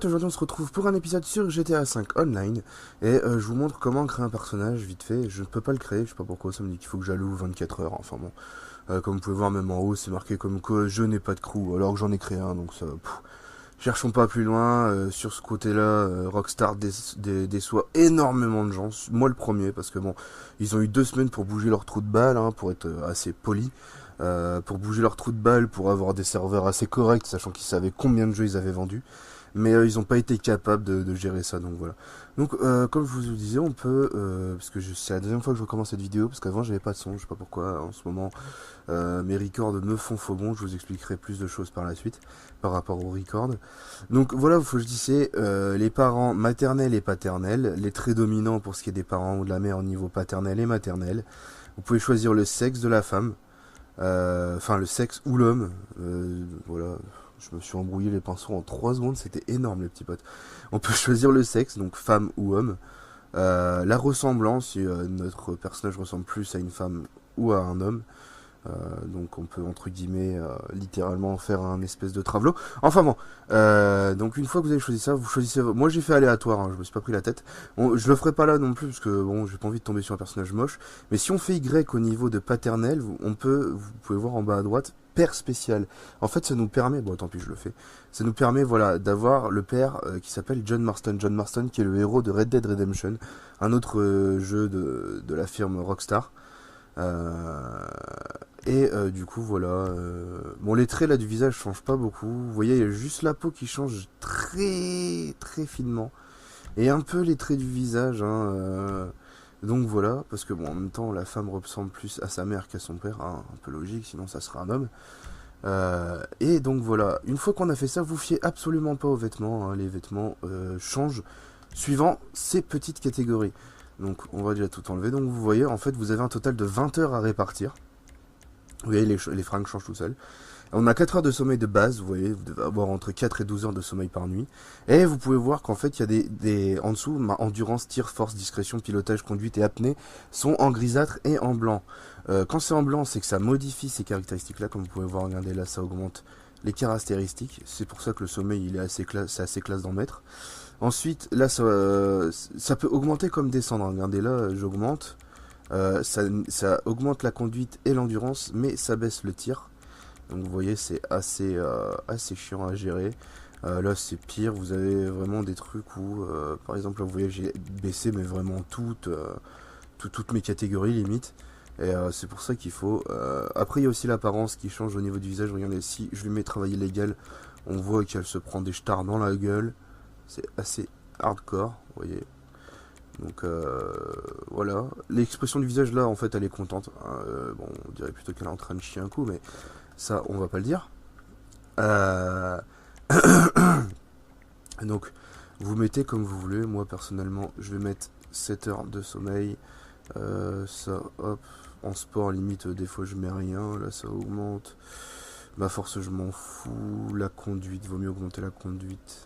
Aujourd'hui on se retrouve pour un épisode sur GTA V Online et je vous montre comment créer un personnage vite fait. Je ne peux pas le créer, je sais pas pourquoi, ça me dit qu'il faut que j'alloue 24 heures, enfin bon. Comme vous pouvez voir même en haut c'est marqué comme quoi je n'ai pas de crew alors que j'en ai créé un, donc ça... Cherchons pas plus loin, sur ce côté-là, Rockstar déçoit énormément de gens, moi le premier, parce que bon, ils ont eu 2 semaines pour bouger leur trou de balle, hein, pour être assez poli, pour bouger leur trou de balle, pour avoir des serveurs assez corrects, sachant qu'ils savaient combien de jeux ils avaient vendus, mais ils n'ont pas été capables de gérer ça, donc voilà. Donc comme je vous le disais, on peut, parce que c'est la deuxième fois que je recommence cette vidéo, parce qu'avant j'avais pas de son, je sais pas pourquoi, en ce moment mes records me font faux bon, je vous expliquerai plus de choses par la suite, par rapport aux records. Donc voilà, il faut que je dise les parents maternels et paternels, les traits dominants pour ce qui est des parents ou de la mère au niveau paternel et maternel. Vous pouvez choisir le sexe de la femme, enfin le sexe ou l'homme, voilà. Je me suis embrouillé les pinceaux en 3 secondes, c'était énorme les petits potes. On peut choisir le sexe, donc femme ou homme. La ressemblance, si notre personnage ressemble plus à une femme ou à un homme. Donc on peut entre guillemets littéralement faire un espèce de travelot. Enfin bon, donc une fois que vous avez choisi ça, vous choisissez. Moi j'ai fait aléatoire, hein, je me suis pas pris la tête. Je le ferai pas là non plus parce que bon, j'ai pas envie de tomber sur un personnage moche. Mais si on fait Y au niveau de paternel, vous pouvez voir en bas à droite père spécial. En fait, ça nous permet, bon tant pis je le fais. Ça nous permet voilà d'avoir le père qui s'appelle John Marston. John Marston qui est le héros de Red Dead Redemption, un autre jeu de la firme Rockstar. Du coup voilà, bon les traits là du visage changent pas beaucoup, vous voyez il y a juste la peau qui change très très finement, et un peu les traits du visage, hein, donc voilà, parce que bon en même temps la femme ressemble plus à sa mère qu'à son père, hein, un peu logique, sinon ça sera un homme. Et donc voilà, une fois qu'on a fait ça, vous fiez absolument pas aux vêtements, hein, les vêtements changent suivant ces petites catégories. Donc on va déjà tout enlever, donc vous voyez en fait vous avez un total de 20 heures à répartir. Vous voyez, les fringues changent tout seul. On a 4 heures de sommeil de base, vous voyez, vous devez avoir entre 4 et 12 heures de sommeil par nuit. Et vous pouvez voir qu'en fait, il y a en dessous, endurance, tir, force, discrétion, pilotage, conduite et apnée sont en grisâtre et en blanc. Quand c'est en blanc, c'est que ça modifie ces caractéristiques-là. Comme vous pouvez voir, regardez là, ça augmente les caractéristiques. C'est pour ça que le sommeil, il est assez classe, c'est assez classe d'en mettre. Ensuite, là, ça peut augmenter comme descendre. Regardez là, j'augmente. Ça augmente la conduite et l'endurance, mais ça baisse le tir. Donc vous voyez, c'est assez chiant à gérer. Là, c'est pire. Vous avez vraiment des trucs où, par exemple, là, vous voyez, j'ai baissé, mais vraiment toutes mes catégories limite. Et c'est pour ça qu'il faut... Après, il y a aussi l'apparence qui change au niveau du visage. Regardez, si je lui mets travail légal, on voit qu'elle se prend des stars dans la gueule. C'est assez hardcore, vous voyez. Donc voilà, l'expression du visage là en fait elle est contente. Bon, on dirait plutôt qu'elle est en train de chier un coup, mais ça on va pas le dire. Euh... Donc vous mettez comme vous voulez. Moi personnellement je vais mettre 7 heures de sommeil. Ça hop, en sport limite des fois je mets rien, là ça augmente. Ma force je m'en fous. La conduite, vaut mieux augmenter la conduite.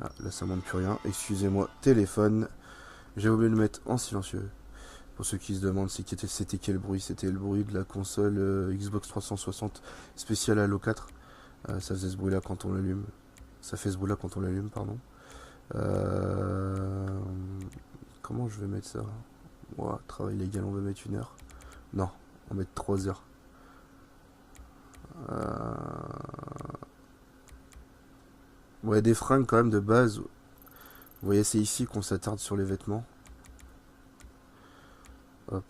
Ah, là ça monte plus rien, excusez-moi, téléphone. J'ai oublié de le mettre en silencieux. Pour ceux qui se demandent c'était quel bruit, c'était le bruit de la console Xbox 360 spéciale Halo 4. Ça faisait ce bruit là quand on l'allume. Ça fait ce bruit là quand on l'allume, pardon. Comment je vais mettre ça? Ouah, travail légal, on va mettre 1 heure. Non, on va mettre 3 heures. Ouais, des fringues quand même de base. Vous voyez, c'est ici qu'on s'attarde sur les vêtements. Hop.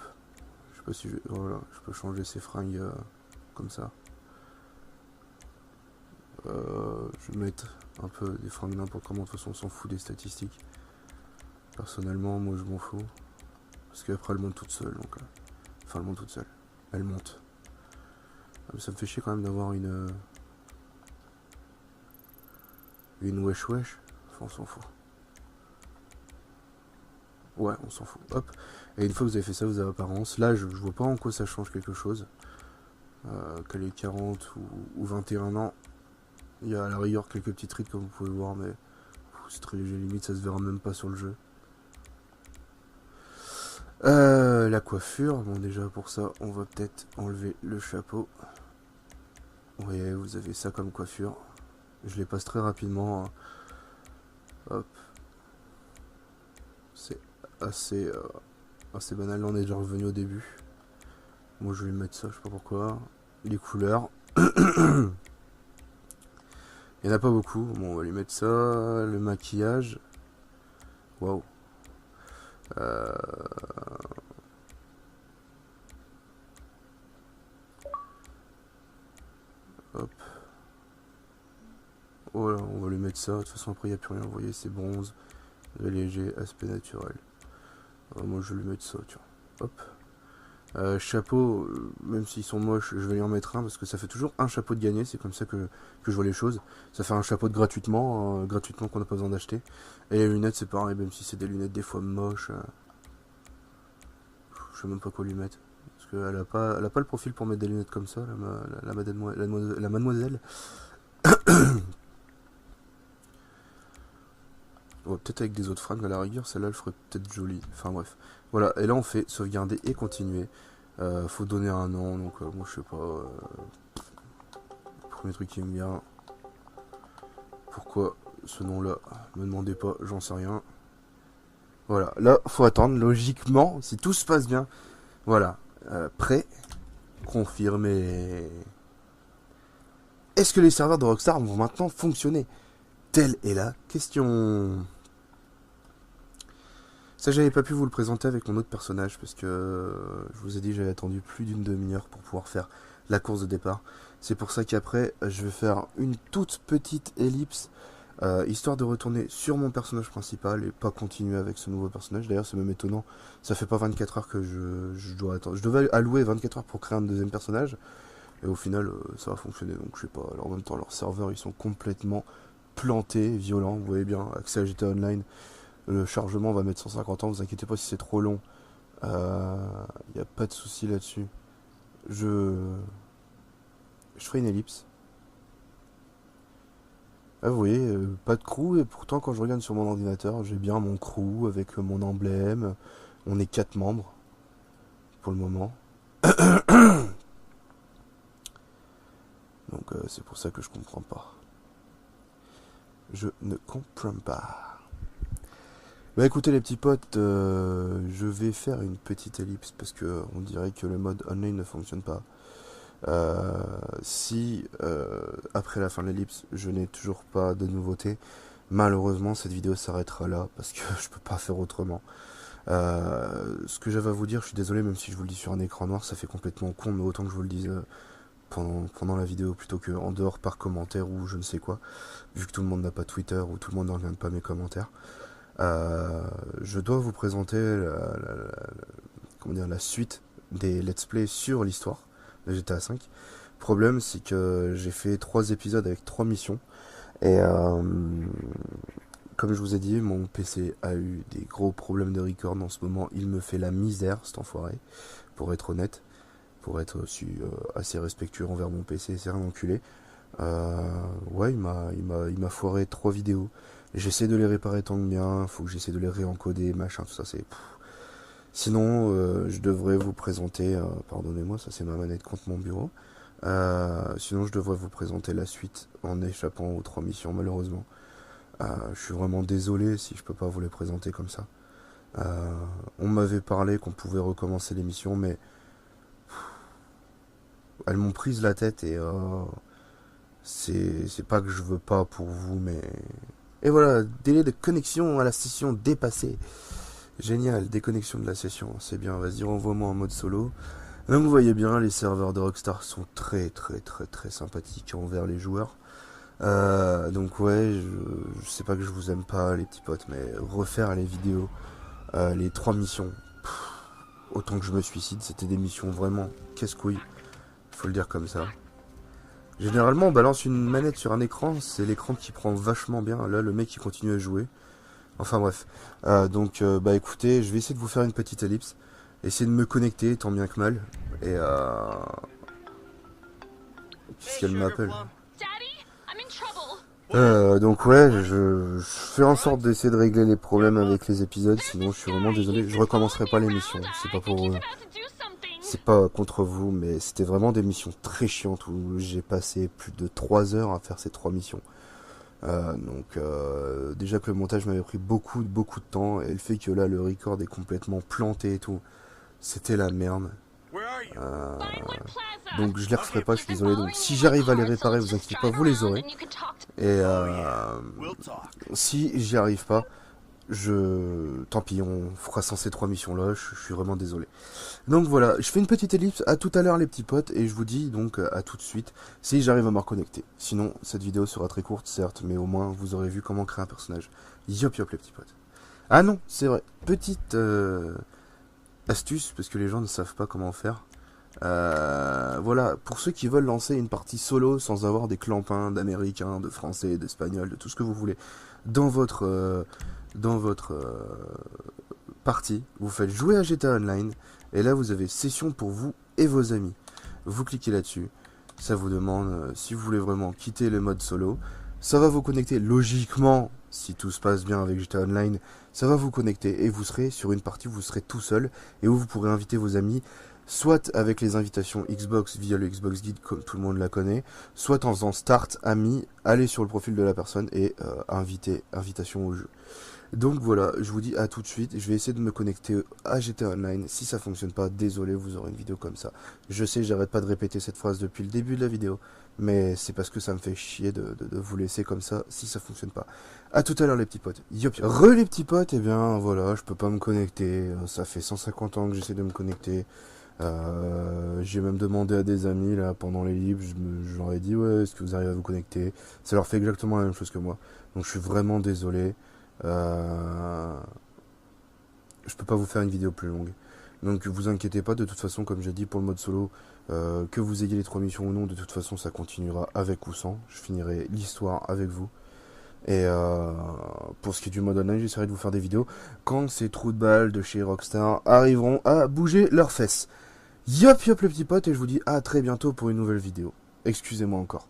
Je sais pas si voilà, je peux changer ces fringues comme ça. Je vais mettre un peu des fringues n'importe comment. De toute façon, on s'en fout des statistiques. Personnellement, moi je m'en fous. Parce qu'après, elle monte toute seule. Donc, enfin, elle monte toute seule. Elle monte. Mais ça me fait chier quand même d'avoir une wesh wesh. Enfin, on s'en fout. Ouais, on s'en fout. Hop. Et une fois que vous avez fait ça, vous avez apparence. Là, je vois pas en quoi ça change quelque chose. Qu'elle ait 40 ou 21 ans. Il y a à la rigueur quelques petites rides comme vous pouvez voir, mais c'est très léger, limite ça se verra même pas sur le jeu. La coiffure, bon déjà pour ça, on va peut-être enlever le chapeau. Vous voyez, vous avez ça comme coiffure. Je les passe très rapidement. Hop. C'est assez, assez banal. Là, on est déjà revenu au début. Moi, je vais lui mettre ça, je sais pas pourquoi. Les couleurs. Il n'y en a pas beaucoup. Bon, on va lui mettre ça. Le maquillage. Waouh. Hop. Voilà, on va lui mettre ça. De toute façon, après, il n'y a plus rien. Vous voyez, c'est bronze. Léger, aspect naturel. Moi, je vais lui mettre ça, tu vois. Hop. Chapeau, même s'ils sont moches, je vais lui en mettre un parce que ça fait toujours un chapeau de gagné, c'est comme ça que je vois les choses. Ça fait un chapeau de gratuitement qu'on n'a pas besoin d'acheter. Et les lunettes, c'est pareil, même si c'est des lunettes des fois moches. Je sais même pas quoi lui mettre. Parce qu'elle a pas le profil pour mettre des lunettes comme ça, la mademoiselle. Ouais, peut-être avec des autres fringues à la rigueur, celle-là elle ferait peut-être jolie. Enfin bref. Voilà, et là on fait sauvegarder et continuer. Faut donner un nom, donc moi je sais pas. Premier truc qui me vient. Pourquoi ce nom-là? Me demandez pas, j'en sais rien. Voilà, là faut attendre, logiquement, si tout se passe bien. Voilà, prêt, confirmé. Est-ce que les serveurs de Rockstar vont maintenant fonctionner? Telle est la question. Ça, j'avais pas pu vous le présenter avec mon autre personnage parce que je vous ai dit j'avais attendu plus d'une demi-heure pour pouvoir faire la course de départ. C'est pour ça qu'après, je vais faire une toute petite ellipse histoire de retourner sur mon personnage principal et pas continuer avec ce nouveau personnage. D'ailleurs, c'est même étonnant, ça fait pas 24 heures que je dois attendre. Je devais allouer 24 heures pour créer un deuxième personnage et au final, ça va fonctionner. Donc, je sais pas. Alors, en même temps, leurs serveurs ils sont complètement plantés, violents. Vous voyez bien, accès à GTA Online. Le chargement va mettre 150 ans, vous inquiétez pas si c'est trop long. Il n'y a pas de souci là-dessus. Je ferai une ellipse. Ah, vous voyez, pas de crew, et pourtant quand je regarde sur mon ordinateur, j'ai bien mon crew avec mon emblème. On est 4 membres pour le moment. Donc c'est pour ça que je comprends pas. Je ne comprends pas. Bah écoutez les petits potes, je vais faire une petite ellipse parce que on dirait que le mode online ne fonctionne pas. Si après la fin de l'ellipse je n'ai toujours pas de nouveautés, malheureusement cette vidéo s'arrêtera là parce que je peux pas faire autrement. Ce que j'avais à vous dire, je suis désolé même si je vous le dis sur un écran noir, ça fait complètement con, mais autant que je vous le dise pendant la vidéo plutôt que en dehors par commentaire ou je ne sais quoi, vu que tout le monde n'a pas Twitter ou tout le monde ne regarde pas mes commentaires. Je dois vous présenter la suite des let's play sur l'histoire de GTA V. Problème, c'est que j'ai fait 3 épisodes avec 3 missions. Et comme je vous ai dit, mon PC a eu des gros problèmes de record en ce moment. Il me fait la misère, cet enfoiré, pour être honnête. Pour être aussi assez respectueux envers mon PC, c'est un enculé. Ouais, il m'a foiré 3 vidéos. J'essaie de les réparer tant que bien, faut que j'essaie de les réencoder, machin, tout ça, c'est... Sinon, je devrais vous présenter, pardonnez-moi, ça c'est ma manette contre mon bureau. Sinon, je devrais vous présenter la suite en échappant aux 3 missions, malheureusement. Je suis vraiment désolé si je peux pas vous les présenter comme ça. On m'avait parlé qu'on pouvait recommencer l'émission, mais... Elles m'ont prise la tête et... c'est pas que je veux pas pour vous, mais... Et voilà, délai de connexion à la session dépassé. Génial, déconnexion de la session, c'est bien, vas-y, renvoie-moi en mode solo. Donc vous voyez bien, les serveurs de Rockstar sont très sympathiques envers les joueurs. Donc ouais, je sais pas que je vous aime pas les petits potes, mais refaire les vidéos, les 3 missions, autant que je me suicide, c'était des missions vraiment casse-couilles, faut le dire comme ça. Généralement, on balance une manette sur un écran, c'est l'écran qui prend vachement bien. Là, le mec, il continue à jouer. Enfin bref. Donc, bah écoutez, je vais essayer de vous faire une petite ellipse. Essayer de me connecter, tant bien que mal. Et qu'est-ce qu'elle m'appelle? Donc ouais, je fais en sorte d'essayer de régler les problèmes avec les épisodes. Sinon, je suis vraiment désolé. Je recommencerai pas l'émission. C'est pas pour... C'est pas contre vous, mais c'était vraiment des missions très chiantes où j'ai passé plus de 3 heures à faire ces 3 missions. Déjà que le montage m'avait pris beaucoup de temps, et le fait que là le record est complètement planté et tout, c'était la merde. Euh, donc je les referai pas, je suis désolé. Donc si j'arrive à les réparer, vous inquiétez pas, vous les aurez. Et si j'y arrive pas, tant pis, on fera sans ces 3 missions là, je suis vraiment désolé. Donc voilà, je fais une petite ellipse, à tout à l'heure les petits potes, et je vous dis donc à tout de suite, si j'arrive à me reconnecter. Sinon, cette vidéo sera très courte, certes, mais au moins vous aurez vu comment créer un personnage. Yop yop les petits potes. Ah non, c'est vrai, petite astuce, parce que les gens ne savent pas comment faire. Voilà, pour ceux qui veulent lancer une partie solo sans avoir des clampins d'américains, de français, d'espagnols, de tout ce que vous voulez, dans votre partie, vous faites jouer à GTA Online, et là vous avez session pour vous et vos amis. Vous cliquez là-dessus, ça vous demande si vous voulez vraiment quitter le mode solo, ça va vous connecter logiquement, si tout se passe bien avec GTA Online, ça va vous connecter et vous serez sur une partie où vous serez tout seul et où vous pourrez inviter vos amis, soit avec les invitations Xbox via le Xbox Guide comme tout le monde la connaît, soit en faisant start, amis, aller sur le profil de la personne et invitation au jeu. Donc voilà, je vous dis à tout de suite, je vais essayer de me connecter à GTA Online, si ça fonctionne pas, désolé, vous aurez une vidéo comme ça. Je sais, j'arrête pas de répéter cette phrase depuis le début de la vidéo, mais c'est parce que ça me fait chier de vous laisser comme ça si ça fonctionne pas. À tout à l'heure les petits potes. Yop. Re les petits potes, eh bien voilà, je peux pas me connecter, ça fait 150 ans que j'essaie de me connecter. J'ai même demandé à des amis là pendant les libres, je leur ai dit ouais, est-ce que vous arrivez à vous connecter? Ça leur fait exactement la même chose que moi, donc je suis vraiment désolé. Je peux pas vous faire une vidéo plus longue. Donc vous inquiétez pas, de toute façon, comme j'ai dit pour le mode solo, que vous ayez les 3 missions ou non, de toute façon ça continuera avec ou sans. Je finirai l'histoire avec vous. Et pour ce qui est du mode online, j'essaierai de vous faire des vidéos quand ces trous de balles de chez Rockstar arriveront à bouger leurs fesses. Yop yop les petits potes, et je vous dis à très bientôt pour une nouvelle vidéo. Excusez-moi encore.